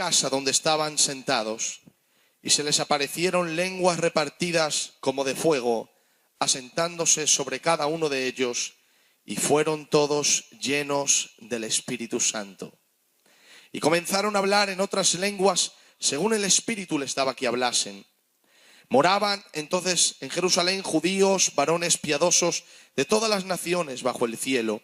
casa donde estaban sentados, y se les aparecieron lenguas repartidas como de fuego, asentándose sobre cada uno de ellos, y fueron todos llenos del Espíritu Santo. Y comenzaron a hablar en otras lenguas, según el Espíritu les daba que hablasen. Moraban entonces en Jerusalén judíos, varones piadosos de todas las naciones bajo el cielo.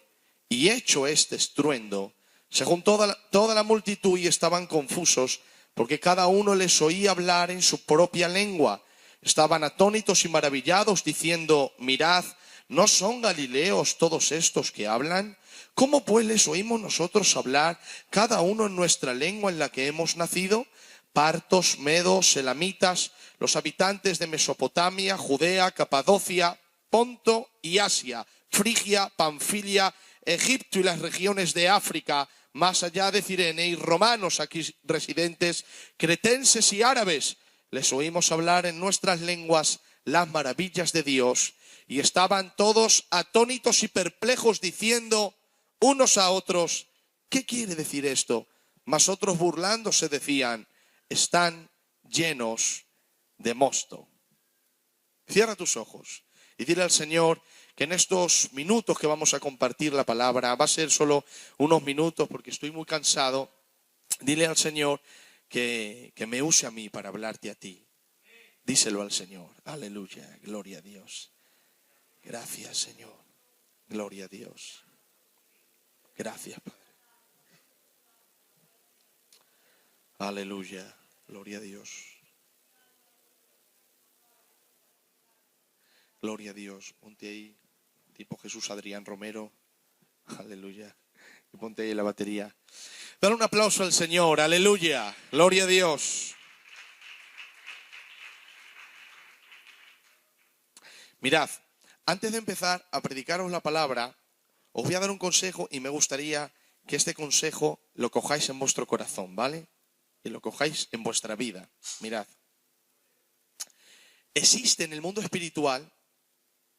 Y hecho este estruendo, se juntó toda la multitud y estaban confusos, porque cada uno les oía hablar en su propia lengua. Estaban atónitos y maravillados, diciendo: mirad, ¿no son galileos todos estos que hablan? ¿Cómo pues les oímos nosotros hablar, cada uno en nuestra lengua en la que hemos nacido? Partos, medos, elamitas, los habitantes de Mesopotamia, Judea, Capadocia, Ponto y Asia, Frigia, Panfilia, Egipto y las regiones de África, más allá de Cirene, y romanos aquí residentes, cretenses y árabes, les oímos hablar en nuestras lenguas las maravillas de Dios. Y estaban todos atónitos y perplejos, diciendo unos a otros: ¿qué quiere decir esto? Mas otros, burlándose, decían: están llenos de mosto. Cierra tus ojos y dile al Señor que en estos minutos que vamos a compartir la palabra, va a ser solo unos minutos porque estoy muy cansado. Dile al Señor que me use a mí para hablarte a ti. Díselo al Señor. Aleluya, gloria a Dios. Gracias, Señor. Gloria a Dios. Gracias, Padre. Aleluya, gloria a Dios. Gloria a Dios. Ponte ahí, tipo Jesús Adrián Romero. Aleluya. Y ponte ahí la batería. Dale un aplauso al Señor. Aleluya. Gloria a Dios. Mirad, antes de empezar a predicaros la palabra, os voy a dar un consejo y me gustaría que este consejo lo cojáis en vuestro corazón, ¿vale? Y lo cojáis en vuestra vida. Mirad. Existe en el mundo espiritual,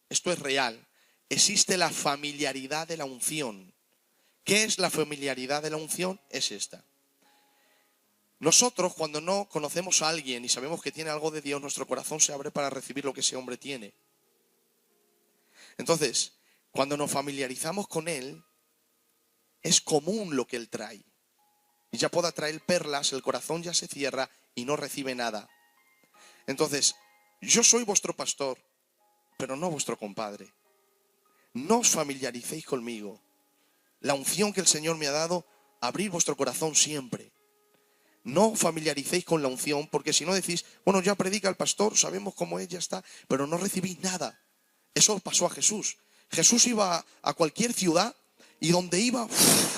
esto es real, existe la familiaridad de la unción. ¿Qué es la familiaridad de la unción? Es esta. Nosotros, cuando no conocemos a alguien y sabemos que tiene algo de Dios, nuestro corazón se abre para recibir lo que ese hombre tiene. Entonces, cuando nos familiarizamos con él, es común lo que él trae. Y ya pueda traer perlas, el corazón ya se cierra y no recibe nada. Entonces, yo soy vuestro pastor, pero no vuestro compadre. No os familiaricéis conmigo. La unción que el Señor me ha dado, abrid vuestro corazón siempre. No os familiaricéis con la unción, porque si no decís: bueno, ya predica el pastor, sabemos cómo es, ya está, pero no recibís nada. Eso pasó a Jesús. Jesús iba a cualquier ciudad y donde iba,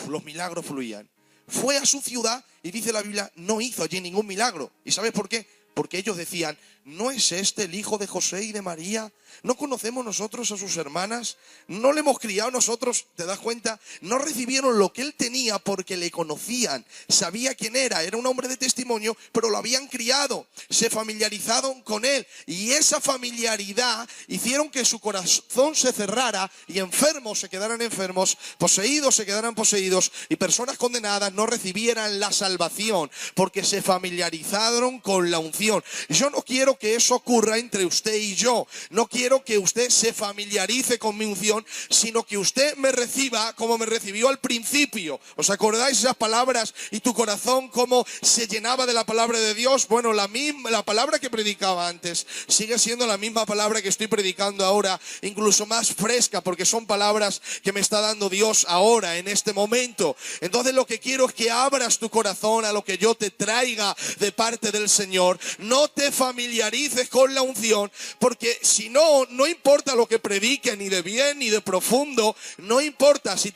los milagros fluían. Fue a su ciudad y dice la Biblia, no hizo allí ningún milagro. ¿Y sabes por qué? Porque ellos decían: ¿no es este el hijo de José y de María? ¿No conocemos nosotros a sus hermanas? ¿No le hemos criado nosotros? ¿Te das cuenta? No recibieron lo que él tenía porque le conocían. Sabía quién era un hombre de testimonio, pero lo habían criado. Se familiarizaron con él. Y esa familiaridad hicieron que su corazón se cerrara y enfermos se quedaran enfermos, poseídos se quedaran poseídos y personas condenadas no recibieran la salvación porque se familiarizaron con la unción. Yo no quiero que eso ocurra entre usted y yo. No quiero que usted se familiarice con mi unción, sino que usted me reciba como me recibió al principio. ¿Os acordáis esas palabras? Y tu corazón cómo se llenaba de la palabra de Dios. Bueno, la palabra que predicaba antes sigue siendo la misma palabra que estoy predicando ahora, incluso más fresca, porque son palabras que me está dando Dios ahora, en este momento. Entonces lo que quiero es que abras tu corazón a lo que yo te traiga de parte del Señor. No te familiarices con la unción, porque si no importa lo que predique, ni de bien ni de profundo, no importa si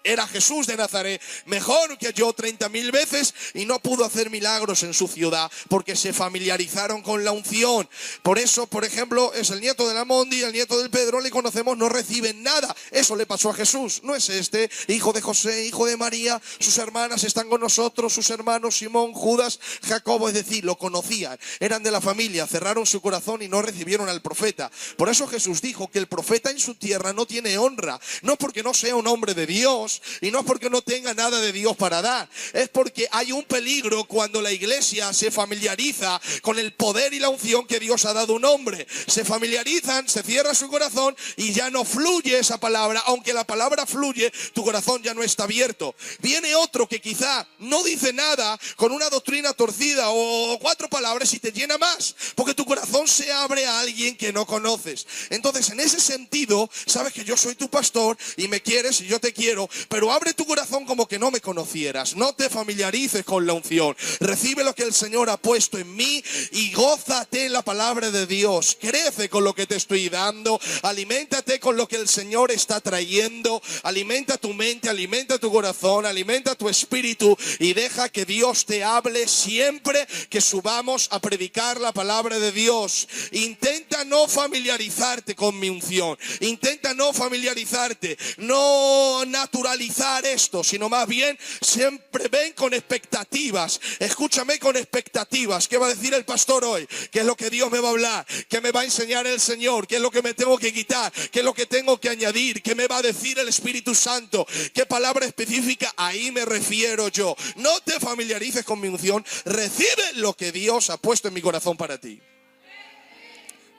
era Jesús de Nazaret, mejor que yo 30.000 veces, y no pudo hacer milagros en su ciudad, porque se familiarizaron con la unción. Por eso, por ejemplo, es el nieto de la Mondi, el nieto del Pedro, le conocemos, no reciben nada. Eso le pasó a Jesús. No es este, hijo de José, hijo de María, sus hermanas están con nosotros, sus hermanos Simón, Judas, Jacobo, es decir, lo conocemos conocían, eran de la familia, cerraron su corazón y no recibieron al profeta. Por eso Jesús dijo que el profeta en su tierra no tiene honra, no porque no sea un hombre de Dios y no porque no tenga nada de Dios para dar, es porque hay un peligro cuando la iglesia se familiariza con el poder y la unción que Dios ha dado a un hombre. Se familiarizan, se cierra su corazón y ya no fluye esa palabra. Aunque la palabra fluye, tu corazón ya no está abierto. Viene otro que quizá no dice nada, con una doctrina torcida o 4 palabras, y te llena más, porque tu corazón se abre a alguien que no conoces. Entonces, en ese sentido, sabes que yo soy tu pastor y me quieres y yo te quiero, pero abre tu corazón como que no me conocieras. No te familiarices con la unción. Recibe lo que el Señor ha puesto en mí y gózate en la palabra de Dios. Crece con lo que te estoy dando. Aliméntate con lo que el Señor está trayendo. Alimenta tu mente, alimenta tu corazón, alimenta tu espíritu y deja que Dios te hable siempre que subamos a predicar la palabra de Dios. Intenta no familiarizarte con mi unción. Intenta no familiarizarte, no naturalizar esto, sino más bien siempre ven con expectativas. Escúchame con expectativas. ¿Qué va a decir el pastor hoy? ¿Qué es lo que Dios me va a hablar? ¿Qué me va a enseñar el Señor? ¿Qué es lo que me tengo que quitar? ¿Qué es lo que tengo que añadir? ¿Qué me va a decir el Espíritu Santo? ¿Qué palabra específica? Ahí me refiero yo. No te familiarices con mi unción. Recibe lo que Dios ha puesto en mi corazón para ti.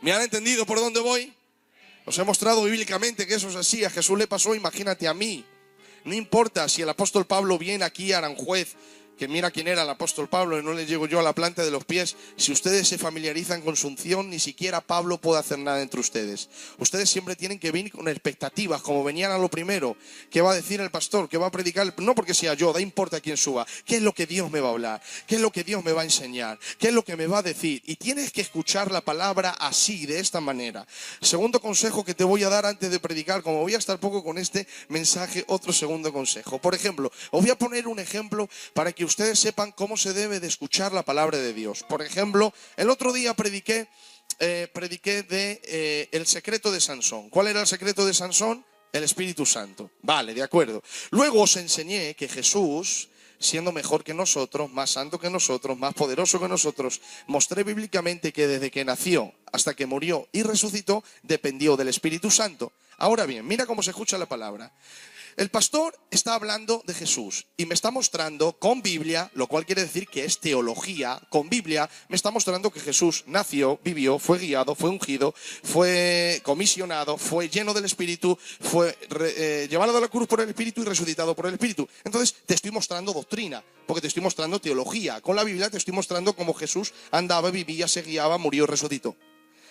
¿Me han entendido por dónde voy? Os he mostrado bíblicamente que eso es así. A Jesús le pasó, imagínate a mí. No importa si el apóstol Pablo viene aquí a Aranjuez, que mira quién era el apóstol Pablo y no le llego yo a la planta de los pies. Si ustedes se familiarizan con su unción, ni siquiera Pablo puede hacer nada entre ustedes. Ustedes siempre tienen que venir con expectativas, como venían a lo primero. ¿Qué va a decir el pastor? ¿Qué va a predicar? No porque sea yo, da importa quién suba. ¿Qué es lo que Dios me va a hablar? ¿Qué es lo que Dios me va a enseñar? ¿Qué es lo que me va a decir? Y tienes que escuchar la palabra así, de esta manera. Segundo consejo que te voy a dar antes de predicar, como voy a estar poco con este mensaje, otro segundo consejo. Por ejemplo, os voy a poner un ejemplo para que ustedes sepan cómo se debe de escuchar la palabra de Dios. Por ejemplo, el otro día prediqué de el secreto de Sansón. ¿Cuál era el secreto de Sansón? El Espíritu Santo. Vale, de acuerdo. Luego os enseñé que Jesús, siendo mejor que nosotros, más santo que nosotros, más poderoso que nosotros, mostré bíblicamente que desde que nació hasta que murió y resucitó, dependió del Espíritu Santo. Ahora bien, mira cómo se escucha la palabra. El pastor está hablando de Jesús y me está mostrando con Biblia, lo cual quiere decir que es teología, con Biblia me está mostrando que Jesús nació, vivió, fue guiado, fue ungido, fue comisionado, fue lleno del Espíritu, fue llevado a la cruz por el Espíritu y resucitado por el Espíritu. Entonces te estoy mostrando doctrina, porque te estoy mostrando teología. Con la Biblia te estoy mostrando cómo Jesús andaba, vivía, se guiaba, murió y resucitó.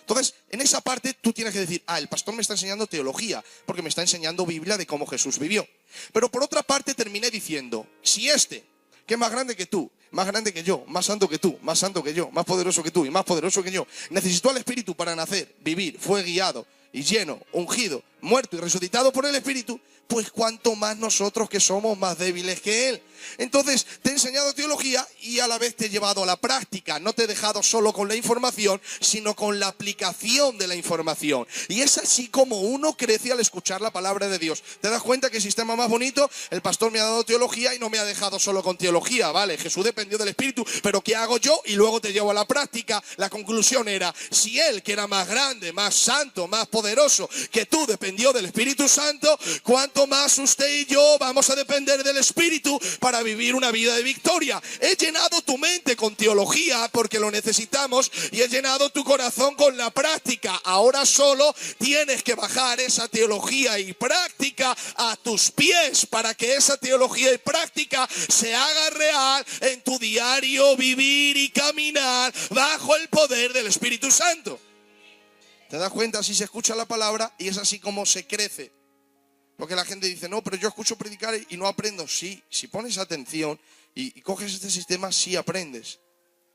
Entonces, en esa parte tú tienes que decir, el pastor me está enseñando teología, porque me está enseñando Biblia de cómo Jesús vivió. Pero por otra parte terminé diciendo, si que es más grande que tú, más grande que yo, más santo que tú, más santo que yo, más poderoso que tú y más poderoso que yo, necesitó al Espíritu para nacer, vivir, fue guiado y lleno, ungido, muerto y resucitado por el Espíritu, pues cuanto más nosotros que somos más débiles que Él. Entonces te he enseñado teología y a la vez te he llevado a la práctica. No te he dejado solo con la información, sino con la aplicación de la información. Y es así como uno crece al escuchar la palabra de Dios. ¿Te das cuenta qué sistema más bonito? El pastor me ha dado teología y no me ha dejado solo con teología, ¿vale? Jesús dependió del Espíritu, pero ¿qué hago yo? Y luego te llevo a la práctica. La conclusión era, si Él, que era más grande, más santo, más poderoso que tú, dependió del Espíritu Santo, ¿cuánto más usted y yo vamos a depender del Espíritu para vivir una vida de victoria? He llenado tu mente con teología porque lo necesitamos y he llenado tu corazón con la práctica. Ahora solo tienes que bajar esa teología y práctica a tus pies para que esa teología y práctica se haga real en tu diario vivir y caminar bajo el poder del Espíritu Santo. ¿Te das cuenta? Así se escucha la palabra y es así como se crece. Porque la gente dice, no, pero yo escucho predicar y no aprendo. Sí, si pones atención y coges este sistema, sí aprendes.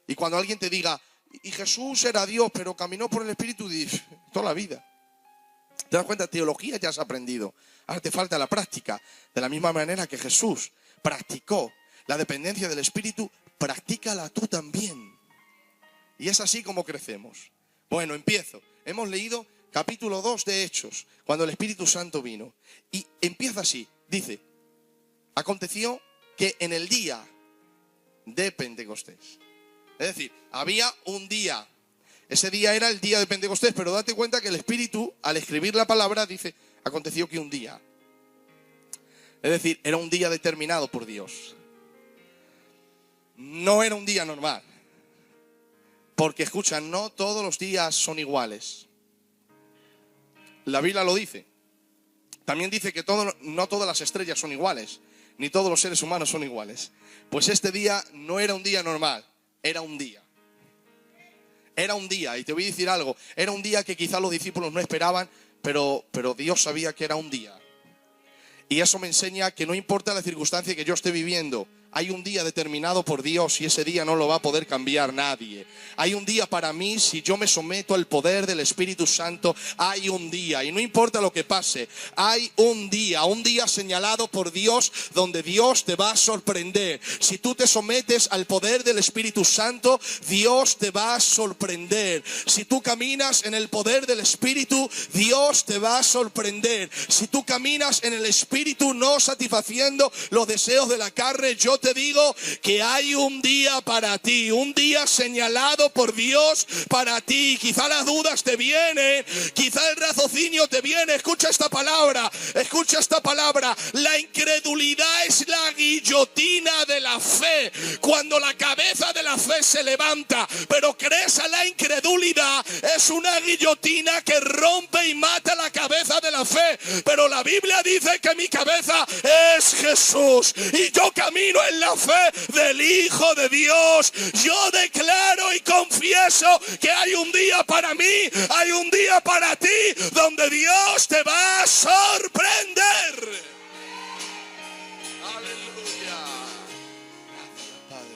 Y cuando alguien te diga, y Jesús era Dios, pero caminó por el Espíritu, dices, toda la vida. ¿Te das cuenta? Teología ya has aprendido. Ahora te falta la práctica. De la misma manera que Jesús practicó la dependencia del Espíritu, practícala tú también. Y es así como crecemos. Bueno, empiezo. Hemos leído capítulo 2 de Hechos, cuando el Espíritu Santo vino. Y empieza así, dice, aconteció que en el día de Pentecostés. Es decir, había un día. Ese día era el día de Pentecostés, pero date cuenta que el Espíritu, al escribir la palabra, dice, aconteció que un día. Es decir, era un día determinado por Dios. No era un día normal. Porque, escucha, no todos los días son iguales. La Biblia lo dice. También dice que no todas las estrellas son iguales, ni todos los seres humanos son iguales. Pues este día no era un día normal, era un día. Era un día, y te voy a decir algo, era un día que quizás los discípulos no esperaban, pero Dios sabía que era un día. Y eso me enseña que no importa la circunstancia que yo esté viviendo, hay un día determinado por Dios y ese día no lo va a poder cambiar nadie. Hay un día para mí, si yo me someto al poder del Espíritu Santo, hay un día. Y no importa lo que pase, hay un día señalado por Dios donde Dios te va a sorprender. Si tú te sometes al poder del Espíritu Santo, Dios te va a sorprender. Si tú caminas en el poder del Espíritu, Dios te va a sorprender. Si tú caminas en el Espíritu no satisfaciendo los deseos de la carne, yo te digo que hay un día para ti, un día señalado por Dios para ti. Quizá las dudas te vienen, quizá el raciocinio te viene. Escucha esta palabra, escucha esta palabra. La incredulidad es la guillotina de la fe. Cuando la cabeza de la fe se levanta, pero crees a la incredulidad, es una guillotina que rompe y mata la cabeza de la fe. Pero la Biblia dice que mi cabeza es Jesús y yo camino en la fe del Hijo de Dios. Yo declaro y confieso que hay un día para mí, hay un día para ti, donde Dios te va a sorprender. Aleluya. Gracias, Padre.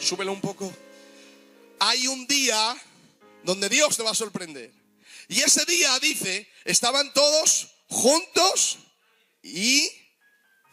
Súbelo un poco. Hay un día donde Dios te va a sorprender. Y ese día, dice, estaban todos juntos y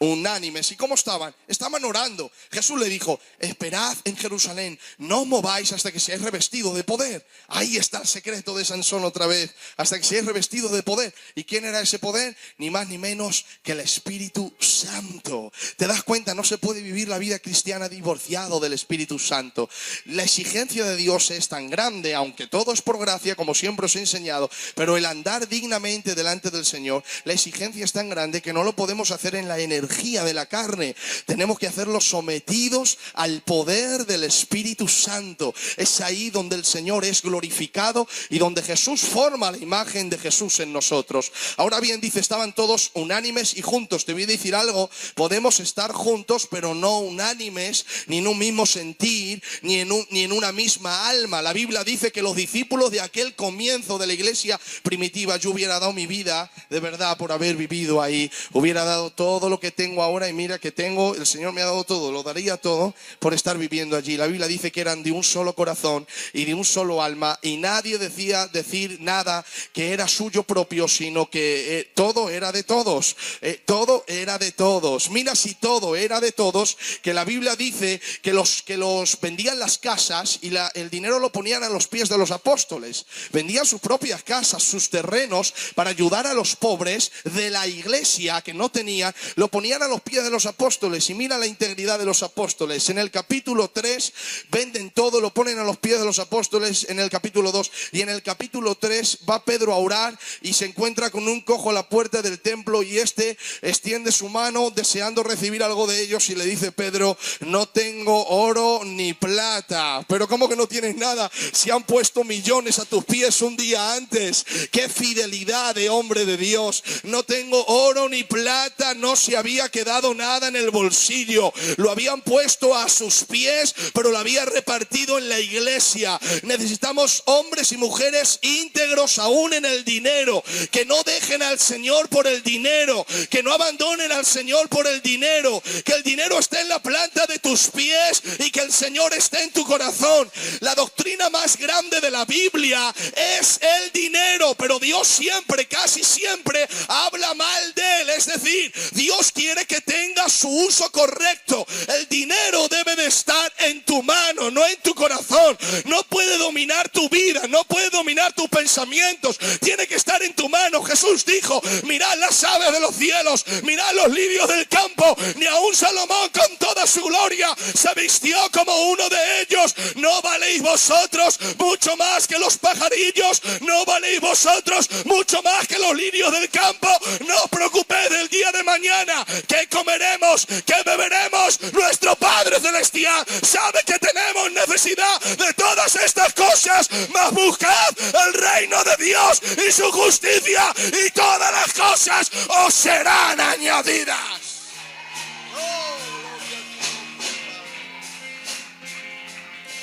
unánimes. ¿Y cómo estaban? Estaban orando. Jesús le dijo, esperad en Jerusalén, no mováis hasta que seáis revestidos de poder. Ahí está el secreto de Sansón otra vez, hasta que seáis revestidos de poder. ¿Y quién era ese poder? Ni más ni menos que el Espíritu Santo. ¿Te das cuenta? No se puede vivir la vida cristiana divorciado del Espíritu Santo. La exigencia de Dios es tan grande, aunque todo es por gracia, como siempre os he enseñado, pero el andar dignamente delante del Señor, la exigencia es tan grande que no lo podemos hacer en la energía de la carne. Tenemos que hacerlo sometidos al poder del Espíritu Santo. Es ahí donde el Señor es glorificado y donde Jesús forma la imagen de Jesús en nosotros. Ahora bien, dice, estaban todos unánimes y juntos. Te voy a decir algo, podemos estar juntos pero no unánimes, ni en un mismo sentir, ni en una misma alma. La Biblia dice que los discípulos de aquel comienzo de la iglesia primitiva, yo hubiera dado mi vida de verdad por haber vivido ahí, hubiera dado todo lo que tengo ahora, y mira que tengo, el Señor me ha dado todo, lo daría todo por estar viviendo allí. La Biblia dice que eran de un solo corazón y de un solo alma, y nadie decía decir nada que era suyo propio, sino que todo era de todos, todo era de todos. Mira, si todo era de todos, que la Biblia dice que los vendían las casas y el dinero lo ponían a los pies de los apóstoles, vendían sus propias casas, sus terrenos, para ayudar a los pobres de la iglesia que no tenían, lo ponían a los pies de los apóstoles. Y mira la integridad de los apóstoles. En el capítulo 3 venden todo, lo ponen a los pies de los apóstoles. En el capítulo 2 y en el capítulo 3 va Pedro a orar y se encuentra con un cojo a la puerta del templo, y este extiende su mano deseando recibir algo de ellos, y le dice Pedro, no tengo oro ni plata. Pero ¿cómo que no tienes nada? Si han puesto millones a tus pies un día antes. ¡Qué fidelidad de hombre de Dios! No tengo oro ni plata, no se había quedado nada en el bolsillo, lo habían puesto a sus pies, pero lo había repartido en la iglesia. Necesitamos hombres y mujeres íntegros aún en el dinero, que no dejen al Señor por el dinero, que no abandonen al Señor por el dinero, que el dinero esté en la planta de tus pies y que el Señor esté en tu corazón. La doctrina más grande de la Biblia es el dinero, pero Dios siempre, casi siempre, habla mal de él. Es decir, Dios quiere que tengas su uso correcto. El dinero debe de estar en tu mano, no en tu corazón. No puede dominar tu vida, no puede dominar tus pensamientos. Tiene que estar en tu mano. Jesús dijo: mirad las aves de los cielos, mirad los lirios del campo. Ni aun Salomón con toda su gloria se vistió como uno de ellos. ¿No valéis vosotros mucho más que los pajarillos? ¿No valéis vosotros mucho más que los lirios del campo? No os preocupéis del día de mañana, qué comeremos, qué beberemos. Nuestro Padre Celestial sabe que tenemos necesidad de todas estas cosas. Mas buscad el reino de Dios y su justicia, y todas las cosas os serán añadidas.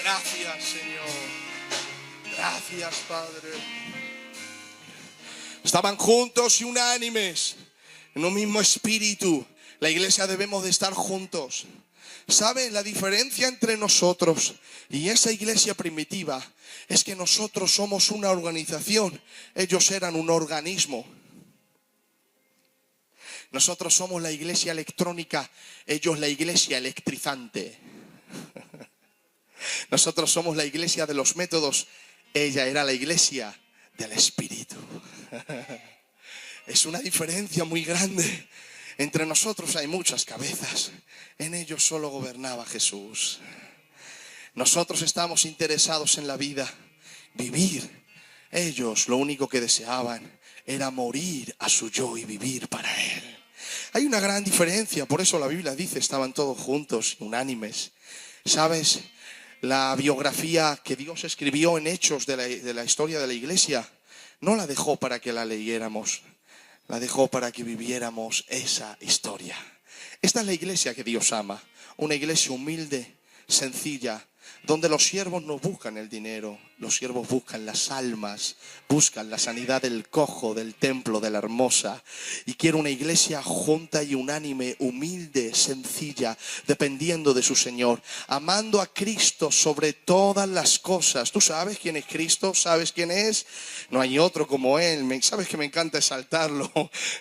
Gracias, Señor. Gracias, Padre. Estaban juntos y unánimes, en un mismo espíritu. La iglesia debemos de estar juntos. ¿Saben? La diferencia entre nosotros y esa iglesia primitiva es que nosotros somos una organización. Ellos eran un organismo. Nosotros somos la iglesia electrónica, ellos la iglesia electrizante. Nosotros somos la iglesia de los métodos, ella era la iglesia del espíritu. Es una diferencia muy grande. Entre nosotros hay muchas cabezas, en ellos solo gobernaba Jesús. Nosotros estamos interesados en la vida, vivir. Ellos lo único que deseaban era morir a su yo y vivir para Él. Hay una gran diferencia, por eso la Biblia dice: estaban todos juntos, unánimes. ¿Sabes? La biografía que Dios escribió en Hechos de la historia de la iglesia, no la dejó para que la leyéramos, la dejó para que viviéramos esa historia. Esta es la iglesia que Dios ama, una iglesia humilde, sencilla, donde los siervos no buscan el dinero, los siervos buscan las almas, buscan la sanidad del cojo, del templo, de la hermosa. Y quiero una iglesia junta y unánime, humilde, sencilla, dependiendo de su Señor, amando a Cristo sobre todas las cosas. ¿Tú sabes quién es Cristo? ¿Sabes quién es? No hay otro como Él. ¿Sabes que me encanta exaltarlo?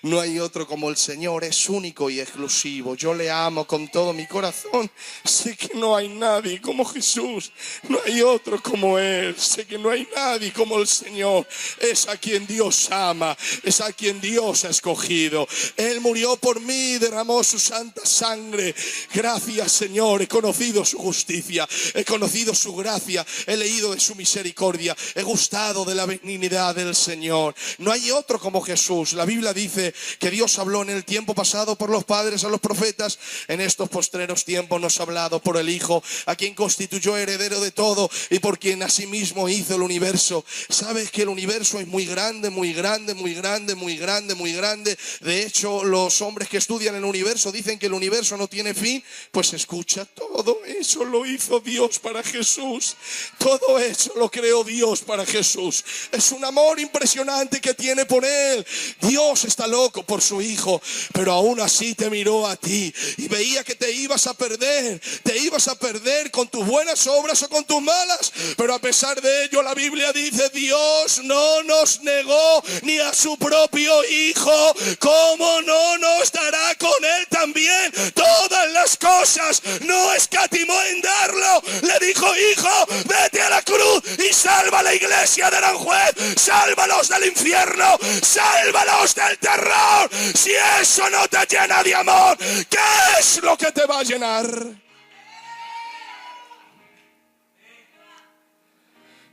No hay otro como el Señor, es único y exclusivo. Yo le amo con todo mi corazón. Sé que no hay nadie como Jesús, no hay otro como Él. Sé que no hay nadie como el Señor. Es a quien Dios ama, es a quien Dios ha escogido. Él murió por mí, derramó su santa sangre. Gracias, Señor. He conocido su justicia, he conocido su gracia, he leído de su misericordia, he gustado de la benignidad del Señor. No hay otro como Jesús. La Biblia dice que Dios habló en el tiempo pasado por los padres a los profetas. En estos postreros tiempos nos ha hablado por el Hijo, a quien constituyó heredero de todo y por quien asimismo hizo el universo. Sabes que el universo es muy grande, muy grande, muy grande, muy grande, muy grande. De hecho, los hombres que estudian el universo dicen que el universo no tiene fin. Pues escucha, todo eso lo hizo Dios para Jesús. Todo eso lo creó Dios para Jesús. Es un amor impresionante que tiene por Él. Dios está loco por su Hijo, pero aún así te miró a ti y veía que te ibas a perder. Te ibas a perder con tus buenas obras o con tus malas, pero a pesar de ello la Biblia dice: Dios no nos negó ni a su propio Hijo, ¿cómo no nos dará con Él también todas las cosas? No escatimó en darlo. Le dijo: Hijo, vete a la cruz y salva a la iglesia de Aranjuez, sálvalos del infierno, sálvalos del terror. Si eso no te llena de amor, ¿qué es lo que te va a llenar?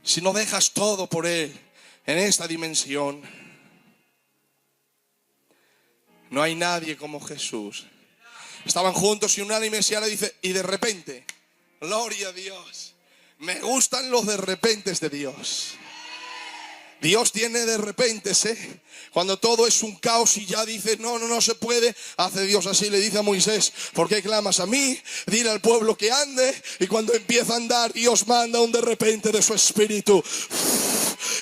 Si no dejas todo por Él en esta dimensión, no hay nadie como Jesús. Estaban juntos y unánimes y ahora dice: y de repente, gloria a Dios. Me gustan los de repentes de Dios. Dios tiene de repentes, Cuando todo es un caos y ya dice: no se puede, hace Dios así, le dice a Moisés: ¿por qué clamas a mí? Dile al pueblo que ande. Y cuando empieza a andar, Dios manda un de repente de su espíritu.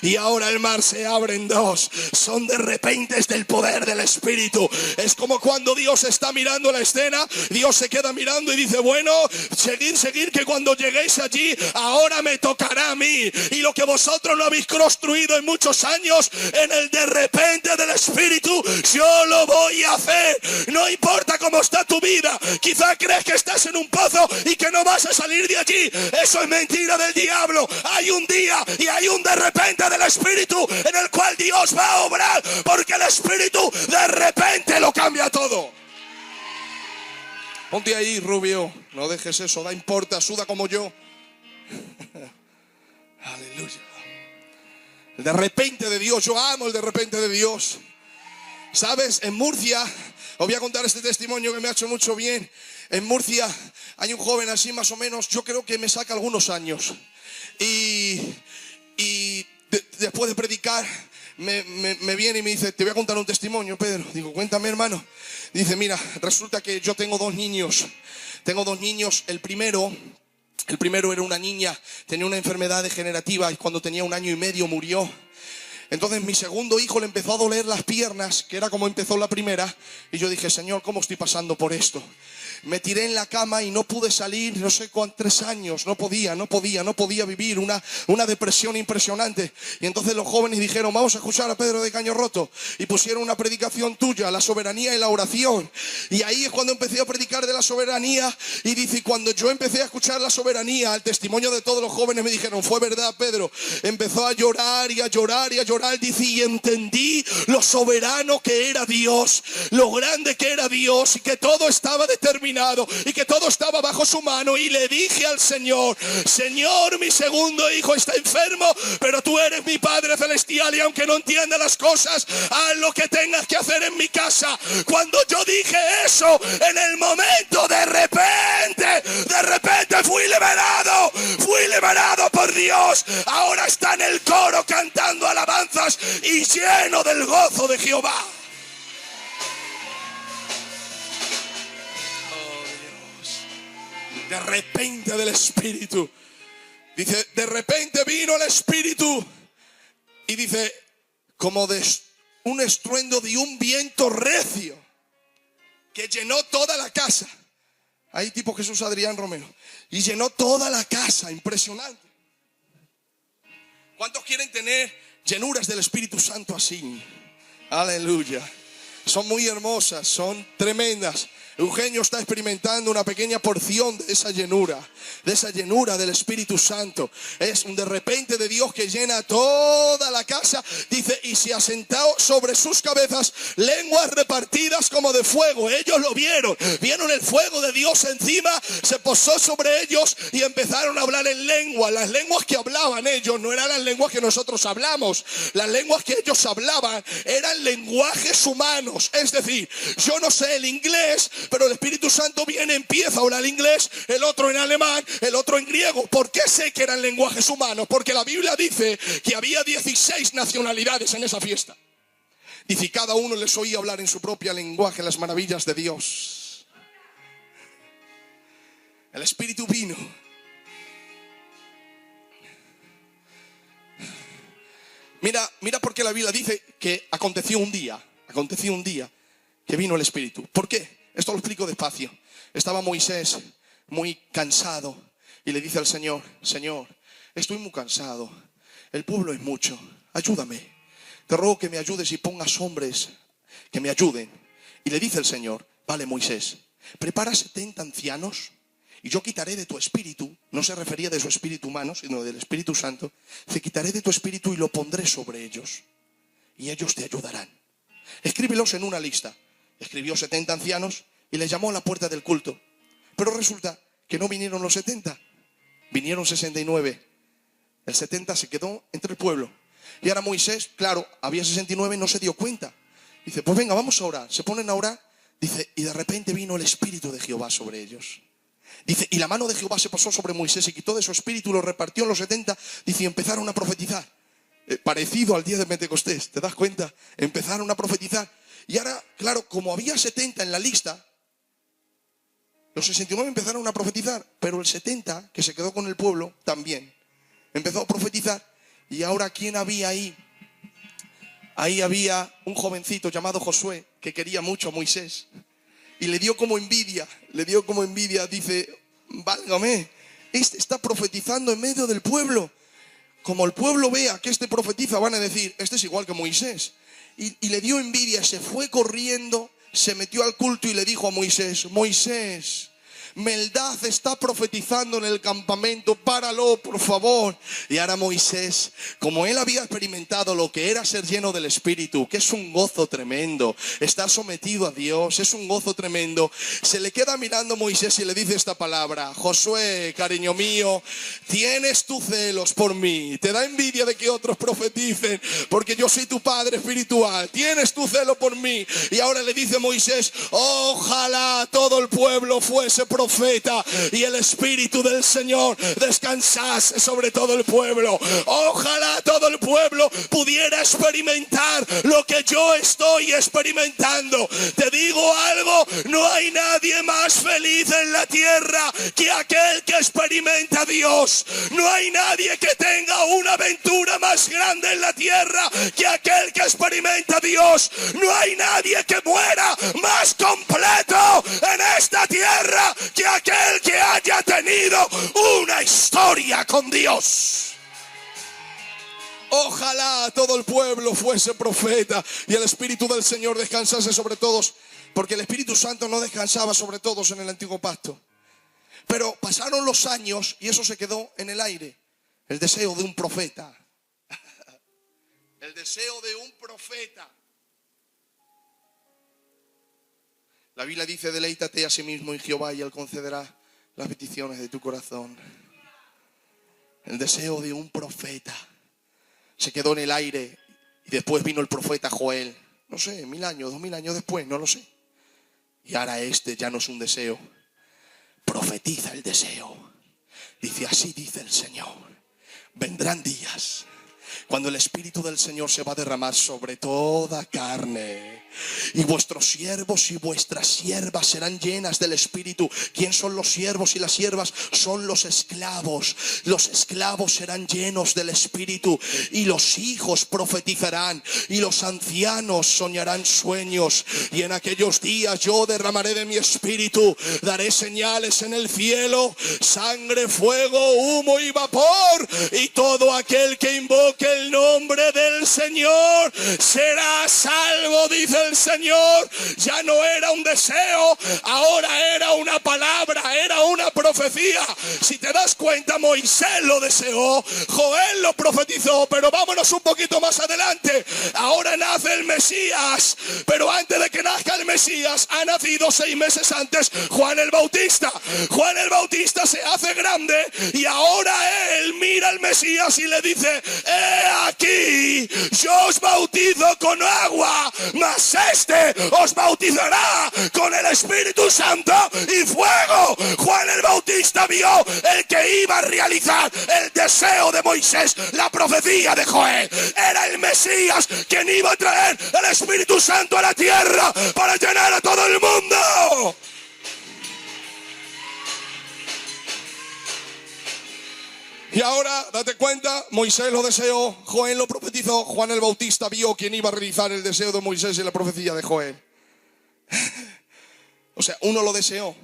y ahora el mar se abre en dos. Son de repentes del poder del Espíritu. Es como cuando Dios está mirando la escena, Dios se queda mirando y dice, bueno, seguir, que cuando lleguéis allí, ahora me tocará a mí. Y lo que vosotros no habéis construido en muchos años, en el de repente del Espíritu, yo lo voy a hacer. No importa cómo está tu vida. Quizá crees que estás en un pozo y que no vas a salir de allí. Eso es mentira del diablo. Hay un día y hay un de repente del Espíritu en el cual Dios va a obrar, porque el Espíritu de repente lo cambia todo. Ponte ahí, rubio. No dejes eso, da importa, suda como yo. Aleluya. El de repente de Dios, yo amo el de repente de Dios. ¿Sabes? En Murcia, os voy a contar este testimonio que me ha hecho mucho bien. En Murcia hay un joven así más o menos, yo creo que me saca algunos años. Y después de predicar, me viene y me dice, te voy a contar un testimonio, Pedro. Digo, cuéntame, hermano. Dice, mira, resulta que yo tengo dos niños. El primero era una niña, tenía una enfermedad degenerativa y cuando tenía 1 año y medio murió. Entonces mi segundo hijo le empezó a doler las piernas, que era como empezó la primera. Y yo dije, Señor, ¿cómo estoy pasando por esto? Me tiré en la cama y no pude salir, no sé cuántos, 3 años, no podía vivir, una depresión impresionante. Y entonces los jóvenes dijeron, vamos a escuchar a Pedro de Caño Roto. Y pusieron una predicación tuya, la soberanía y la oración. Y ahí es cuando empecé a predicar de la soberanía. Y dice, cuando yo empecé a escuchar la soberanía, el testimonio de todos los jóvenes me dijeron, fue verdad, Pedro. Empezó a llorar y a llorar y a llorar. Dice, y entendí lo soberano que era Dios, lo grande que era Dios y que todo estaba determinado y que todo estaba bajo su mano. Y le dije al Señor, Señor, mi segundo hijo está enfermo, pero tú eres mi Padre Celestial y aunque no entienda las cosas, haz lo que tengas que hacer en mi casa. Cuando yo dije eso, en el momento de repente fui liberado por Dios. Ahora está en el coro cantando alabanzas y lleno del gozo de Jehová. De repente del Espíritu. Dice, de repente vino el Espíritu. Y dice, como de un estruendo de un viento recio que llenó toda la casa. Ahí tipo Jesús Adrián Romero. Y llenó toda la casa, impresionante. ¿Cuántos quieren tener llenuras del Espíritu Santo así? Aleluya. Son muy hermosas, son tremendas. Eugenio está experimentando una pequeña porción de esa llenura del Espíritu Santo. Es un de repente de Dios que llena toda la casa. Dice, y se asentó sobre sus cabezas lenguas repartidas como de fuego. Ellos lo vieron el fuego de Dios encima, se posó sobre ellos y empezaron a hablar en lengua. Las lenguas que hablaban ellos no eran las lenguas que nosotros hablamos. Las lenguas que ellos hablaban eran lenguajes humanos. Es decir, yo no sé el inglés, pero el Espíritu Santo viene, empieza a hablar inglés, el otro en alemán, el otro en griego. ¿Por qué sé que eran lenguajes humanos? Porque la Biblia dice que había 16 nacionalidades en esa fiesta. Dice, y cada uno les oía hablar en su propia lenguaje las maravillas de Dios. El Espíritu vino. Mira porque la Biblia dice que aconteció un día que vino el Espíritu. ¿Por qué? Esto lo explico despacio. Estaba Moisés muy cansado y le dice al Señor, Señor, estoy muy cansado, el pueblo es mucho, ayúdame. Te ruego que me ayudes y pongas hombres que me ayuden. Y le dice el Señor, vale, Moisés, prepara 70 ancianos y yo quitaré de tu espíritu. No se refería de su espíritu humano, sino del Espíritu Santo. Te quitaré de tu espíritu y lo pondré sobre ellos y ellos te ayudarán. Escríbelos en una lista. Escribió 70 ancianos y les llamó a la puerta del culto. Pero resulta que no vinieron los 70, vinieron 69. El 70 se quedó entre el pueblo. Y ahora Moisés, claro, había 69, no se dio cuenta. Dice, pues venga, vamos a orar. Se ponen a orar. Dice, y de repente vino el Espíritu de Jehová sobre ellos. Dice, y la mano de Jehová se posó sobre Moisés y quitó de su espíritu y lo repartió en los 70. Dice, y empezaron a profetizar. Parecido al día de Pentecostés, ¿te das cuenta? Empezaron a profetizar. Y ahora, claro, como había 70 en la lista, los 69 empezaron a profetizar, pero el 70, que se quedó con el pueblo, también empezó a profetizar. Y ahora, ¿quién había ahí? Ahí había un jovencito llamado Josué que quería mucho a Moisés. Y le dio como envidia, dice, válgame, este está profetizando en medio del pueblo. Como el pueblo vea que este profetiza, van a decir, este es igual que Moisés. Y le dio envidia, se fue corriendo, se metió al culto y le dijo a Moisés, Moisés, Meldad está profetizando en el campamento, páralo, por favor. Y ahora Moisés, como él había experimentado lo que era ser lleno del Espíritu, que es un gozo tremendo, estar sometido a Dios, es un gozo tremendo, se le queda mirando Moisés y le dice esta palabra, Josué, cariño mío, tienes tus celos por mí, te da envidia de que otros profeticen, porque yo soy tu padre espiritual, tienes tu celo por mí. Y ahora le dice Moisés, ojalá todo el pueblo fuese profeta y el Espíritu del Señor descansase sobre todo el pueblo. Ojalá todo el pueblo pudiera experimentar lo que yo estoy experimentando. Te digo algo, no hay nadie más feliz en la tierra que aquel que experimenta a Dios. No hay nadie que tenga una aventura más grande en la tierra que aquel que experimenta a Dios. No hay nadie que muera más completo en esta tierra que aquel que haya tenido una historia con Dios. Ojalá todo el pueblo fuese profeta y el Espíritu del Señor descansase sobre todos, porque el Espíritu Santo no descansaba sobre todos en el antiguo pacto. Pero pasaron los años y eso se quedó en el aire. El deseo de un profeta. El deseo de un profeta. La Biblia dice, deleítate a sí mismo en Jehová y Él concederá las peticiones de tu corazón. El deseo de un profeta se quedó en el aire y después vino el profeta Joel. No sé, 1000 años, 2000 años después, no lo sé. Y ahora este ya no es un deseo. Profetiza el deseo. Dice, así dice el Señor. Vendrán días cuando el Espíritu del Señor se va a derramar sobre toda carne. Y vuestros siervos y vuestras siervas serán llenas del Espíritu. ¿Quién son los siervos y las siervas? Son los esclavos. Los esclavos serán llenos del Espíritu. Y los hijos profetizarán. Y los ancianos soñarán sueños. Y en aquellos días yo derramaré de mi Espíritu. Daré señales en el cielo. Sangre, fuego, humo y vapor. Y todo aquel que invoque el nombre del Señor será salvo, dice el Señor. Ya no era un deseo, ahora era una palabra, era una profecía. Si te das cuenta, Moisés lo deseó, Joel lo profetizó, pero vámonos un poquito más adelante. Ahora nace el Mesías, pero antes de que nazca el Mesías, ha nacido 6 meses antes Juan el Bautista. Juan el Bautista se hace grande y ahora él mira al Mesías y le dice, aquí, yo os bautizo con agua, mas este os bautizará con el Espíritu Santo y fuego. Juan el Bautista vio el que iba a realizar el deseo de Moisés, la profecía de Joel. Era el Mesías quien iba a traer el Espíritu Santo a la tierra para llenar a todo el mundo. Y ahora, date cuenta, Moisés lo deseó, Joel lo profetizó, Juan el Bautista vio quién iba a realizar el deseo de Moisés y la profecía de Joel. O sea, uno lo deseó,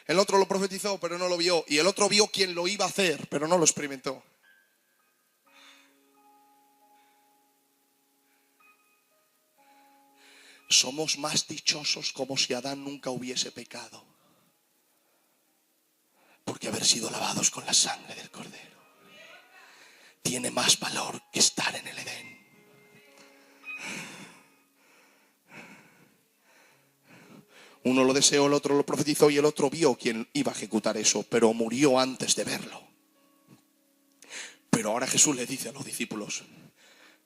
el otro lo profetizó, pero no lo vio. Y el otro vio quién lo iba a hacer, pero no lo experimentó. Somos más dichosos como si Adán nunca hubiese pecado, porque haber sido lavados con la sangre del Cordero tiene más valor que estar en el Edén. Uno lo deseó, el otro lo profetizó y el otro vio quién iba a ejecutar eso, pero murió antes de verlo. Pero ahora Jesús le dice a los discípulos,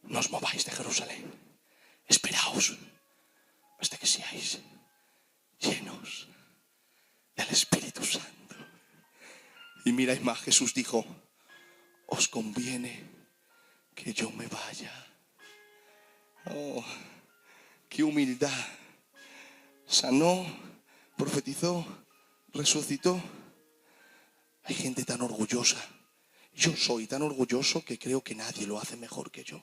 no os mováis de Jerusalén, esperaos hasta que seáis llenos del Espíritu Santo. Y miráis más, Jesús dijo, os conviene que yo me vaya. Oh, qué humildad. Sanó, profetizó, resucitó. Hay gente tan orgullosa yo soy tan orgulloso que creo que nadie lo hace mejor que yo.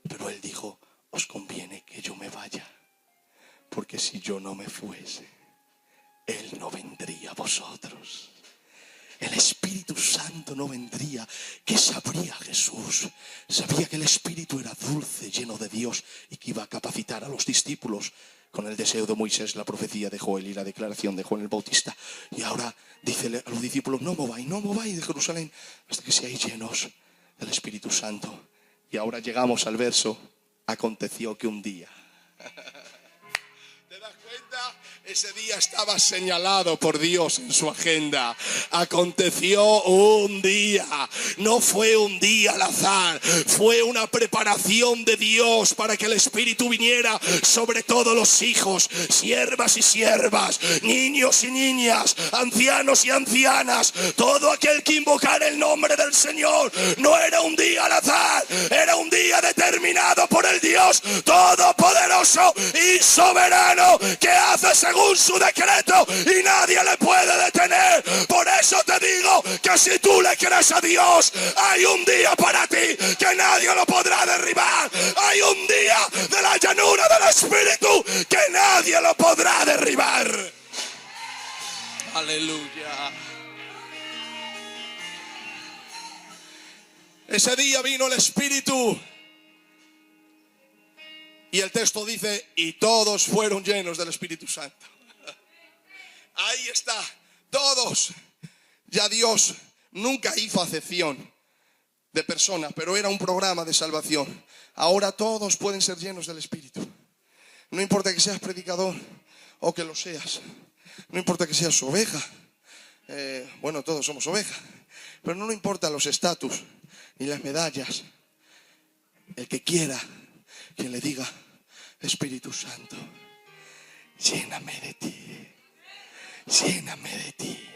Pero él dijo, os conviene que yo me vaya, porque si yo no me fuese, él no vendría a vosotros. El Espíritu Santo no vendría. ¿Qué sabría Jesús? Sabía que el Espíritu era dulce, lleno de Dios, y que iba a capacitar a los discípulos con el deseo de Moisés, la profecía de Joel y la declaración de Juan el Bautista. Y ahora dice a los discípulos, no mováis de Jerusalén hasta que seáis llenos del Espíritu Santo. Y ahora llegamos al verso, aconteció que un día. ¿Te das cuenta? Ese día estaba señalado por Dios en su agenda. Aconteció un día. No fue un día al azar. Fue una preparación de Dios para que el Espíritu viniera sobre todos los hijos, siervas y siervas, niños y niñas, ancianos y ancianas. Todo aquel que invocara el nombre del Señor. No era un día al azar. Era un día determinado por el Dios Todopoderoso y Soberano, que hace según su decreto y nadie le puede detener. Por eso te digo que si tú le crees a Dios, hay un día para ti que nadie lo podrá derribar. Hay un día de la llanura del Espíritu que nadie lo podrá derribar. Aleluya. Ese día vino el Espíritu. Y el texto dice, y todos fueron llenos del Espíritu Santo. Ahí está, todos. Ya Dios nunca hizo acepción de personas, pero era un programa de salvación. Ahora todos pueden ser llenos del Espíritu. No importa que seas predicador o que lo seas. No importa que seas oveja. Bueno, todos somos ovejas. Pero no importa los estatus ni las medallas. El que quiera, quien le diga, Espíritu Santo, lléname de ti, lléname de ti.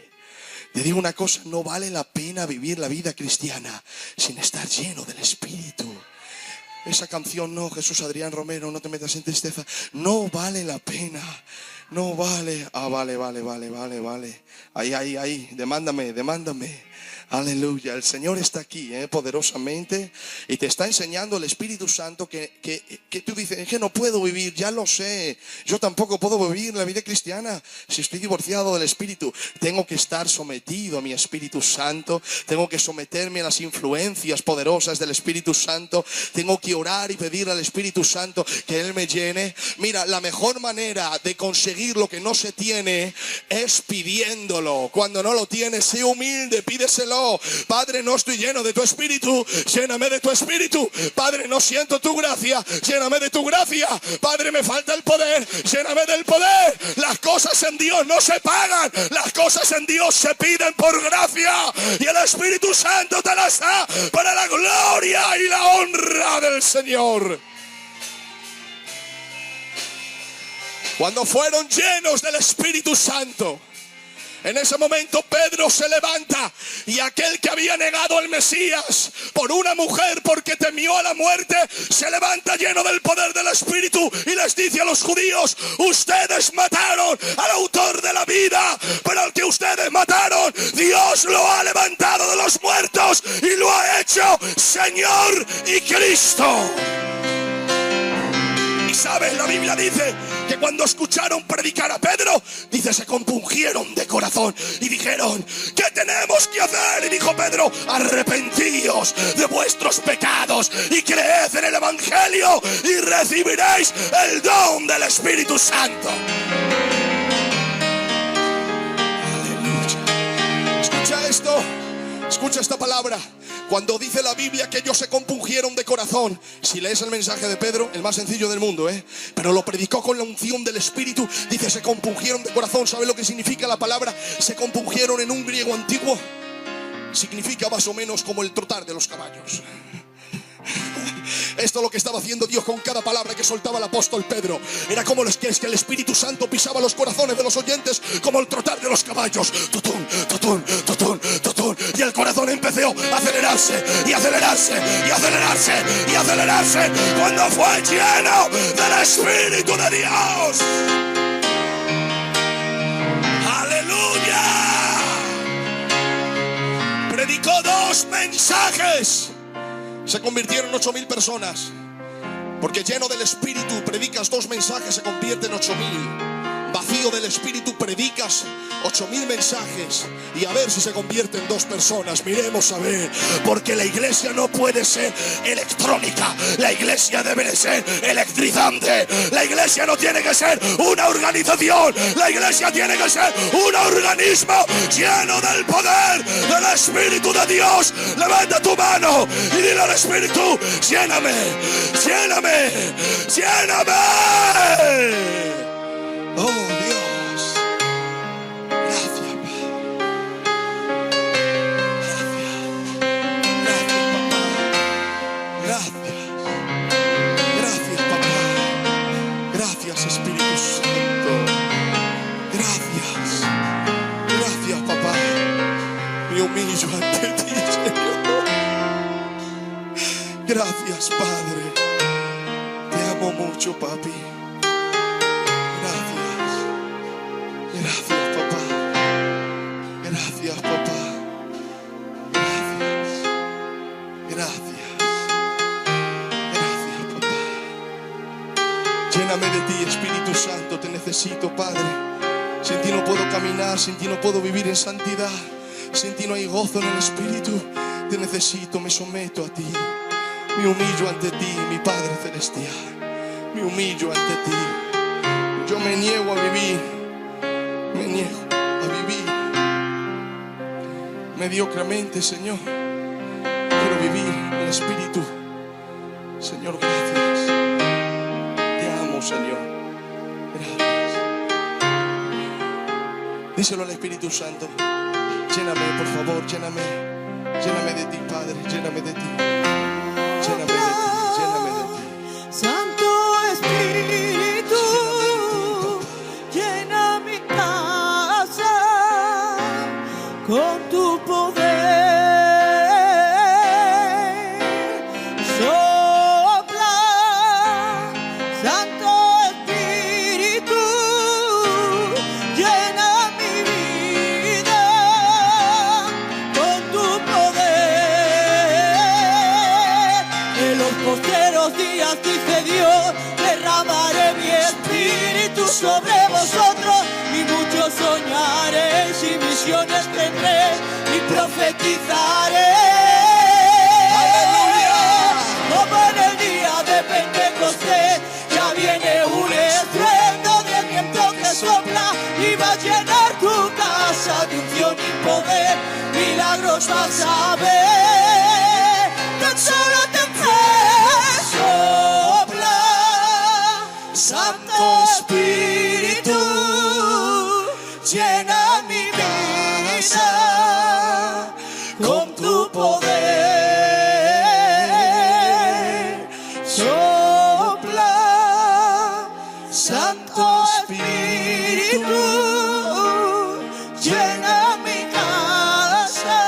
Te digo una cosa, no vale la pena vivir la vida cristiana sin estar lleno del Espíritu. Esa canción, no, Jesús Adrián Romero, no te metas en tristeza, no vale la pena, no vale. Vale. Ahí, demándame. Aleluya, el Señor está aquí poderosamente y te está enseñando el Espíritu Santo que tú dices, es que no puedo vivir, ya lo sé. Yo tampoco puedo vivir la vida cristiana si estoy divorciado del Espíritu. Tengo que estar sometido a mi Espíritu Santo, tengo que someterme a las influencias poderosas del Espíritu Santo, tengo que orar y pedir al Espíritu Santo que Él me llene. Mira, la mejor manera de conseguir lo que no se tiene es pidiéndolo. Cuando no lo tienes, sé humilde, pídeselo. Padre, no estoy lleno de tu Espíritu, lléname de tu Espíritu. Padre, no siento tu gracia, lléname de tu gracia. Padre, me falta el poder, lléname del poder. Las cosas en Dios no se pagan, las cosas en Dios se piden por gracia, y el Espíritu Santo te las da para la gloria y la honra del Señor. Cuando fueron llenos del Espíritu Santo, en ese momento Pedro se levanta, y aquel que había negado al Mesías por una mujer porque temió a la muerte, se levanta lleno del poder del Espíritu y les dice a los judíos, ustedes mataron al autor de la vida, pero al que ustedes mataron, Dios lo ha levantado de los muertos y lo ha hecho Señor y Cristo. Y sabes, la Biblia dice que cuando escucharon predicar a Pedro, dice, se compungieron de corazón y dijeron, ¿qué tenemos que hacer? Y dijo Pedro, arrepentíos de vuestros pecados y creed en el Evangelio y recibiréis el don del Espíritu Santo. Aleluya. Escucha esto, escucha esta palabra. Cuando dice la Biblia que ellos se compungieron de corazón, si lees el mensaje de Pedro, el más sencillo del mundo, pero lo predicó con la unción del Espíritu, dice se compungieron de corazón. ¿Sabe lo que significa la palabra? Se compungieron en un griego antiguo. Significa más o menos como el trotar de los caballos. Esto es lo que estaba haciendo Dios con cada palabra que soltaba el apóstol Pedro. Era como es que el Espíritu Santo pisaba los corazones de los oyentes como el trotar de los caballos. Tutún, tutún, tutún, tutún. Y el corazón empezó a acelerarse y acelerarse y acelerarse y acelerarse cuando fue lleno del Espíritu de Dios. Aleluya. Predicó Con 2 mensajes se convirtieron 8.000 personas. Porque lleno del Espíritu predicas 2 mensajes, se convierten 8.000. Vacío del Espíritu predicas 8.000 mensajes, y a ver si se convierten 2 personas. Miremos a ver, porque la iglesia no puede ser electrónica, la iglesia debe de ser electrizante. La iglesia no tiene que ser una organización, la iglesia tiene que ser un organismo lleno del poder del Espíritu de Dios. Levanta tu mano y dile al Espíritu: lléname, lléname, lléname. Oh Dios, gracias Padre, gracias papá, gracias Espíritu Santo, gracias papá. Me humillo ante ti, Señor. Gracias Padre, te amo mucho papi. Gracias papá, gracias papá, gracias papá. Lléname de ti, Espíritu Santo, te necesito Padre. Sin ti no puedo caminar, sin ti no puedo vivir en santidad, sin ti no hay gozo en el Espíritu. Te necesito, me someto a ti, me humillo ante ti, mi Padre Celestial, me humillo ante ti. Yo me niego a vivir. Me niego a vivir mediocremente, Señor. Quiero vivir en el Espíritu. Señor, gracias. Te amo, Señor. Gracias. Díselo al Espíritu Santo: lléname, por favor, lléname. Lléname de ti, Padre. Lléname de ti. Lléname de ti. Lléname de ti. Santo Espíritu, llena mi casa con tu poder. Sopla, Santo Espíritu, llena mi vida con tu poder. En los postreros días, dice Dios, derramaré mi Espíritu sobre vosotros, y muchos soñaréis y visiones tendré y profetizaré. ¡Aleluya! Como en el día de Pentecostés, ya viene un estruendo de viento que sopla y va a llenar tu casa de unción y poder. Milagros vas a ver, tan solo te sopla, Santo Espíritu, llena mi vida con tu poder. Sopla, Santo Espíritu, llena mi casa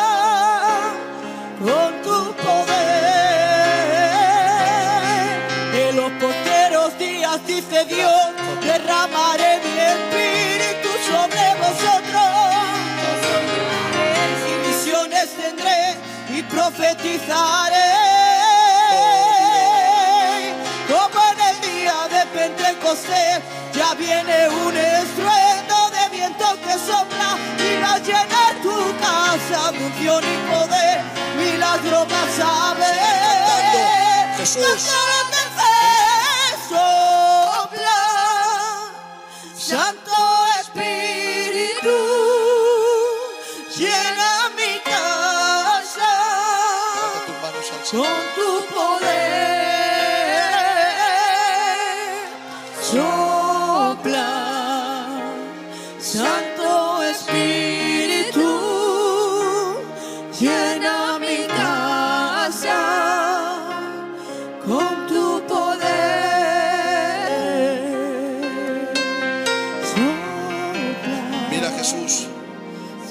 con tu poder. En los postreros días, dice Dios, derramaré mi Espíritu sobre vosotros, y visiones tendré y profetizaré. Como en el día de Pentecostés, ya viene un estruendo de viento que sopla y va a llenar tu casa de unción y poder. Milagro vas a ver. Jesús. Sopla, Santo Espíritu, llena mi casa Levanta tus manos al Señor. con tu poder. Sopla, Santo Espíritu, llena mi casa con tu poder. Sopla, Mira, Jesús,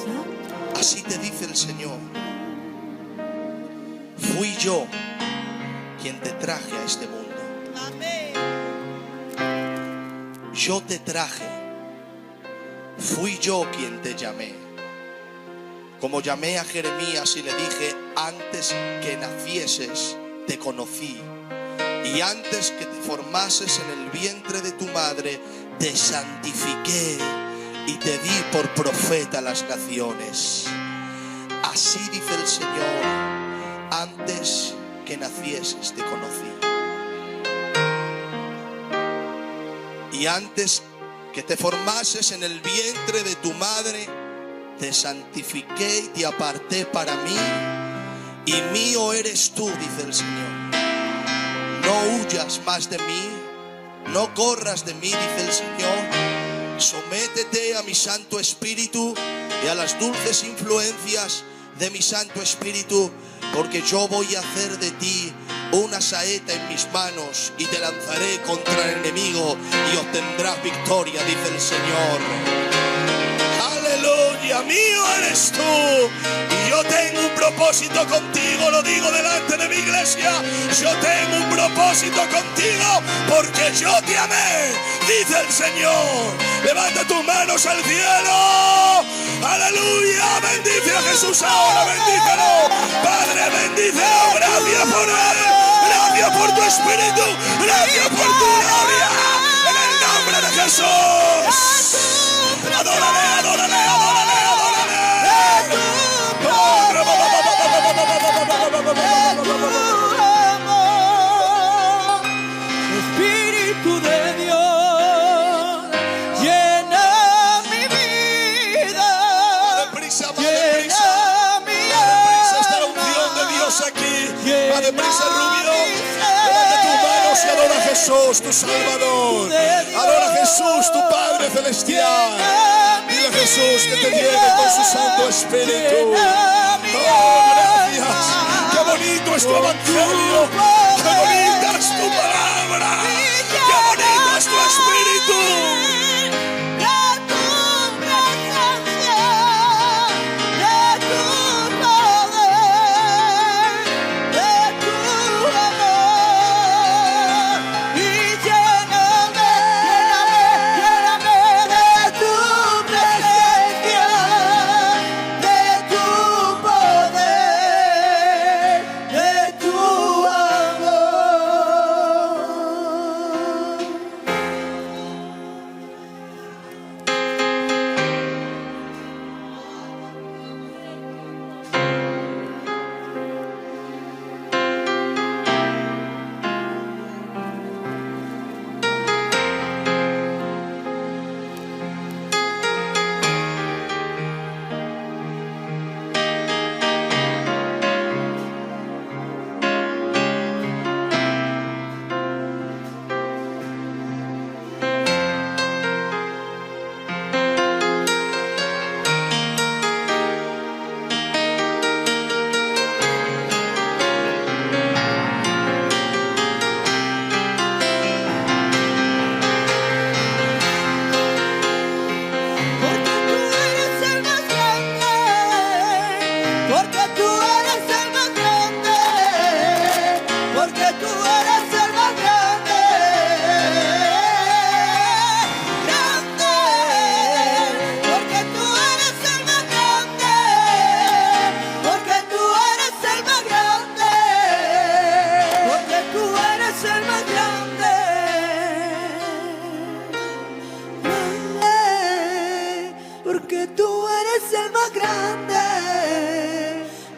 Santo. así te dice el Señor: fui yo quien te traje a este mundo. Amén. Yo te traje, fui yo quien te llamé. Como llamé a Jeremías y le dije: antes que nacieses te conocí, y antes que te formases en el vientre de tu madre te santifiqué y te di por profeta a las naciones. Así dice el Señor: antes que nacieses te conocí, y antes que te formases en el vientre de tu madre te santifiqué y te aparté para mí, y mío eres tú, dice el Señor. No huyas más de mí, no corras de mí, dice el Señor. Sométete a mi Santo Espíritu y a las dulces influencias de mi Santo Espíritu, porque yo voy a hacer de ti una saeta en mis manos y te lanzaré contra el enemigo y obtendrás victoria, dice el Señor. Aleluya, mío eres tú y yo tengo un propósito contigo. Lo digo delante de mi iglesia: yo tengo un propósito contigo porque yo te amé, dice el Señor. Levanta tus manos al cielo. Aleluya, bendice a Jesús ahora, bendícelo. Padre, bendícelo, gracias por él, gracias por tu espíritu, gracias por tu gloria, en el nombre de Jesús. Adórale, adórale, adórale, adórale. Espíritu de Dios, llena mi vida. Deprisa, llena mi alma. está la unción de Dios aquí. Llena Va deprisa, Rubio. mi Levanta tus manos y ser. adora a Jesús, tu Salvador. Adora a Jesús, tu Padre Celestial. Dile a Jesús que te llene con su Santo Espíritu. Oh, gracias. Qué bonito es tu evangelio. Qué bonita es tu palabra. Qué bonito es tu espíritu.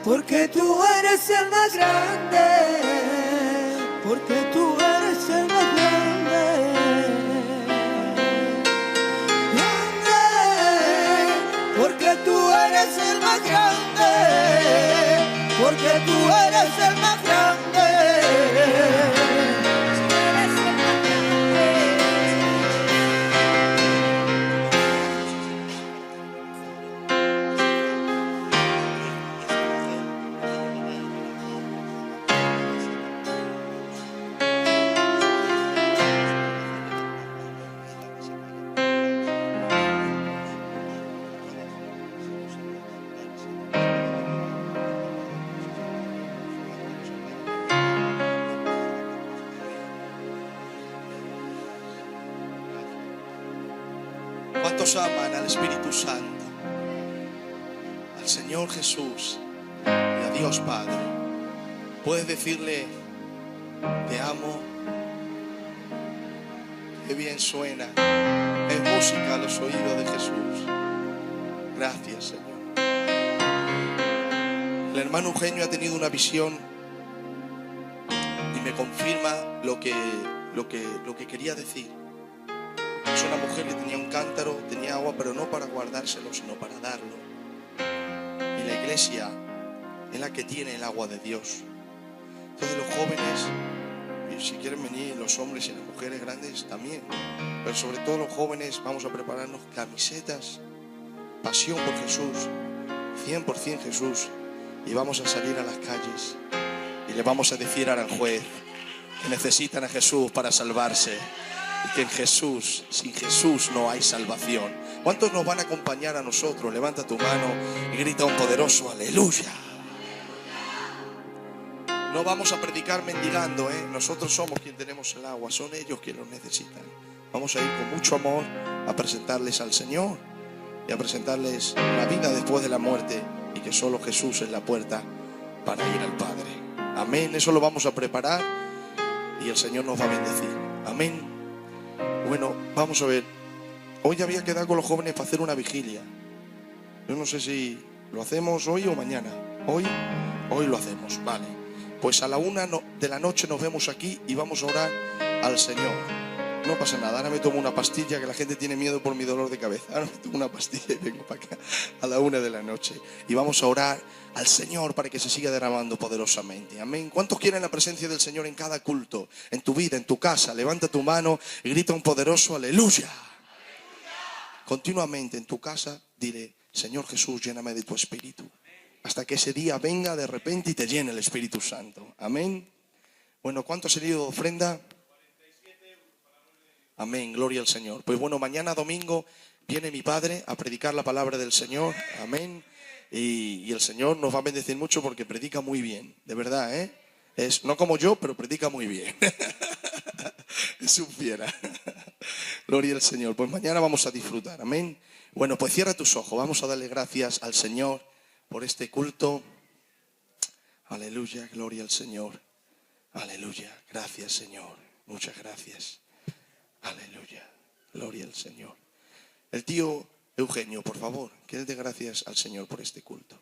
Porque tú eres el más grande, porque tú eres el más grande, grande, porque tú eres el más grande, porque tú eres el más grande. ¿Cuántos aman al Espíritu Santo? Al Señor Jesús y a Dios Padre. Puedes decirle, te amo. Qué bien suena. Es música a los oídos de Jesús. Gracias, Señor. El hermano Eugenio ha tenido una visión y me confirma lo que quería decir. Es una mujer que tenía un cántaro, tenía agua, pero no para guardárselo, sino para darlo. Y la iglesia es la que tiene el agua de Dios. Entonces los jóvenes, y si quieren venir los hombres y las mujeres grandes también, pero sobre todo los jóvenes, vamos a prepararnos camisetas, pasión por Jesús, 100% Jesús, y vamos a salir a las calles y le vamos a decir a Aranjuez que necesitan a Jesús para salvarse y que en Jesús, sin Jesús no hay salvación. ¿Cuántos nos van a acompañar a nosotros? Levanta tu mano y grita un poderoso aleluya. No vamos a predicar mendigando, nosotros somos quien tenemos el agua, son ellos quienes lo necesitan. Vamos a ir con mucho amor a presentarles al Señor y a presentarles la vida después de la muerte, y que solo Jesús es la puerta para ir al Padre. Amén, eso lo vamos a preparar y el Señor nos va a bendecir. Amén. Bueno, vamos a ver. Hoy había quedado con los jóvenes para hacer una vigilia. Yo no sé si lo hacemos hoy o mañana. Hoy lo hacemos, vale. Pues a la 1 de la noche nos vemos aquí y vamos a orar al Señor. No pasa nada, ahora me tomo una pastilla, que la gente tiene miedo por mi dolor de cabeza. Ahora me tomo una pastilla y vengo para acá a la 1 de la noche. Y vamos a orar al Señor para que se siga derramando poderosamente. Amén. ¿Cuántos quieren la presencia del Señor en cada culto? En tu vida, en tu casa. Levanta tu mano y grita un poderoso aleluya. Continuamente en tu casa dile, Señor Jesús, lléname de tu Espíritu. Hasta que ese día venga de repente y te llene el Espíritu Santo. Amén. Bueno, ¿cuánto ha salido de ofrenda? Amén, gloria al Señor. Pues bueno, mañana domingo viene mi padre a predicar la palabra del Señor. Amén. Y el Señor nos va a bendecir mucho porque predica muy bien, de verdad, Es no como yo, pero predica muy bien. Es un fiera. Gloria al Señor. Pues mañana vamos a disfrutar. Amén. Bueno, pues cierra tus ojos. Vamos a darle gracias al Señor por este culto. Aleluya, gloria al Señor. Aleluya, gracias Señor. Muchas gracias. Aleluya, gloria al Señor. El tío Eugenio, por favor, que le dé gracias al Señor por este culto.